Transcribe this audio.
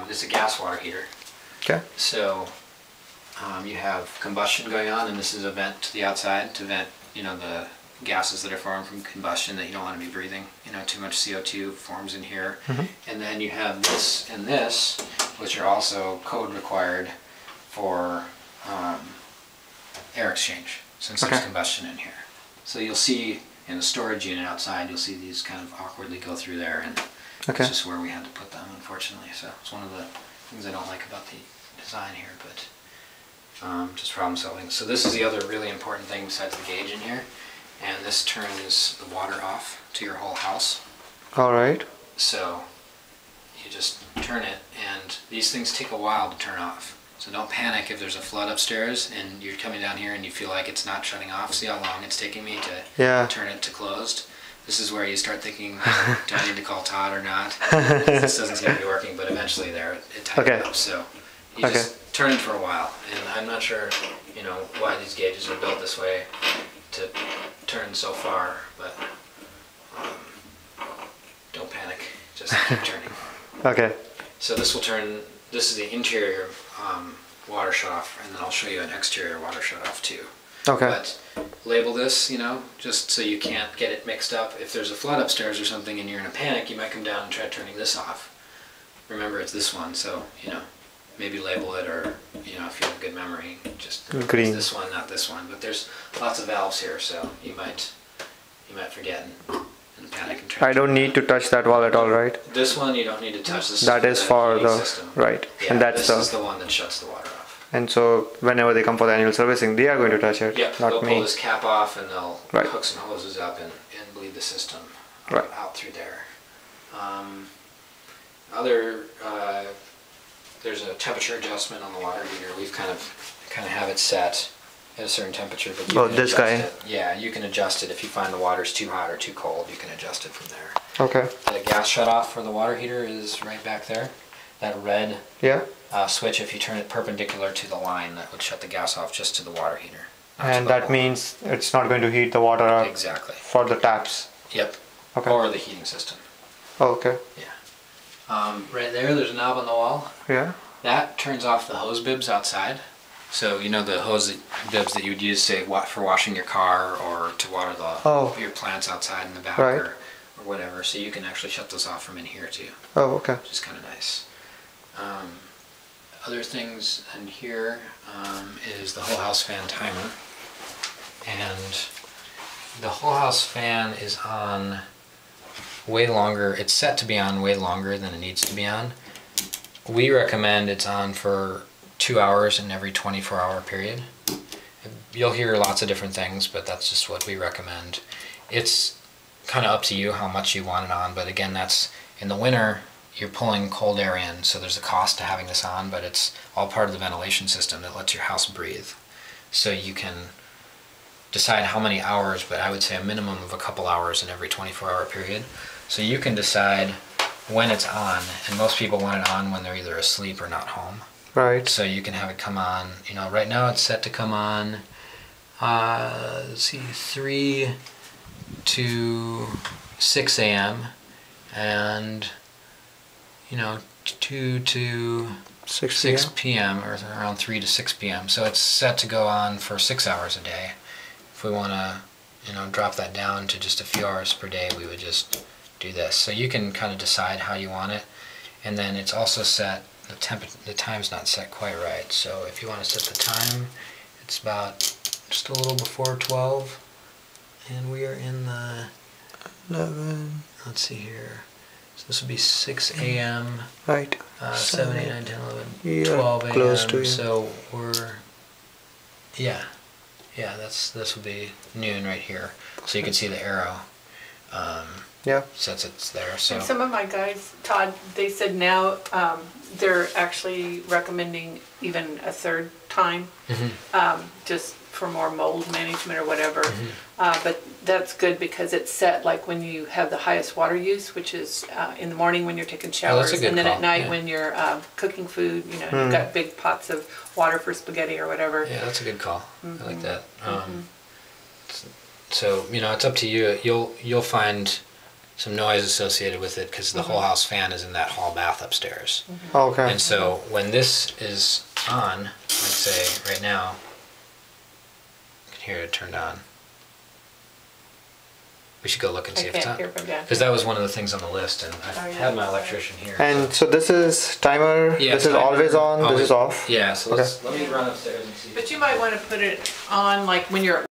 It's a gas water heater. Okay. So you have combustion going on, and this is a vent to the outside to vent, the gases that are formed from combustion that you don't want to be breathing. Too much CO2 forms in here. And then you have this and this, which are also code required for air exchange, since there's combustion in here. So you'll see in the storage unit outside, you'll see these kind of awkwardly go through there, and it's just where we had to put them, unfortunately. So it's one of the things I don't like about the design here, but just problem solving. So this is the other really important thing besides the gauge in here, and this turns the water off to your whole house. All right. So you just turn it, and these things take a while to turn off. So don't panic if there's a flood upstairs and you're coming down here and you feel like it's not shutting off. See how long it's taking me to turn it to closed? This is where you start thinking, do I need to call Todd or not? This doesn't seem to be working, but eventually it tightens up. So you just turn it for a while. And I'm not sure, why these gauges are built this way to turn so far, but don't panic. Just keep turning. Okay. So this will turn. This is the interior water shut-off, and then I'll show you an exterior water shut-off too. Okay. But label this, just so you can't get it mixed up. If there's a flood upstairs or something and you're in a panic, you might come down and try turning this off. Remember, it's this one, so, maybe label it, or, if you have good memory, just green. It's this one, not this one. But there's lots of valves here, so you might forget and panic and try. I don't need to touch that wall at all, right? This one you don't need to touch. That is for the system. Right, yeah, and that's this is the one that shuts the water off. And so whenever they come for the annual servicing, they are going to touch it, Yeah, not they'll me. pull this cap off and they'll hook some hoses up and bleed the system out through there. There's a temperature adjustment on the water heater. We've kind of have it set at a certain temperature, but you can this adjust guy. it. Yeah, you can adjust it if you find the water's too hot or too cold. You can adjust it from there. Okay. The gas shutoff for the water heater is right back there. That red switch, if you turn it perpendicular to the line, that would shut the gas off just to the water heater. And that means it's not going to heat the water up for the taps. Yep. Okay. Or the heating system. Oh, okay. Yeah. Right there's a knob on the wall. Yeah. That turns off the hose bibs outside. So the hose bibs that you would use, say, for washing your car or to water your plants outside in the back or whatever. So you can actually shut those off from in here too. Oh, okay. Which is kind of nice. Other things in here is the whole house fan timer. And the whole house fan is on way longer. It's set to be on way longer than it needs to be on. We recommend it's on for 2 hours in every 24-hour period. You'll hear lots of different things, but that's just what we recommend. It's kind of up to you how much you want it on, but again, that's in the winter, you're pulling cold air in, so there's a cost to having this on, but it's all part of the ventilation system that lets your house breathe. So you can decide how many hours, but I would say a minimum of a couple hours in every 24-hour period. So you can decide when it's on, and most people want it on when they're either asleep or not home. Right. So you can have it come on, right now it's set to come on, let's see, 3 to 6 a.m. and 2 to 6 p.m. or around 3 to 6 p.m. So it's set to go on for 6 hours a day. If we want to, drop that down to just a few hours per day, we would just do this. So you can kind of decide how you want it, and then it's also set. The time's not set quite right. So if you want to set the time, it's about just a little before 12, and we are in the 11. Let's see here. So this would be 6 a.m. Right. 7, 8, 9, 10, 11, 12 a.m. Close to so we're this would be noon right here. So you can see the arrow. Since it's there. So and some of my guys, Todd, they said now they're actually recommending even a third time, just for more mold management or whatever. But that's good because it's set like when you have the highest water use, which is in the morning when you're taking showers, and then at night when you're cooking food. You've got big pots of water for spaghetti or whatever. Yeah, that's a good call. I like that. So it's up to you. You'll find some noise associated with it because the whole house fan is in that hall bath upstairs. Okay. And so when this is on, like say right now, you can hear it turned on. We should go look and see if it's on. Because that was one of the things on the list, and I had my electrician here. And so this is timer, Yeah, this is always on, this is off? Yeah, so let me run upstairs and see. But you might want to put it on like when you're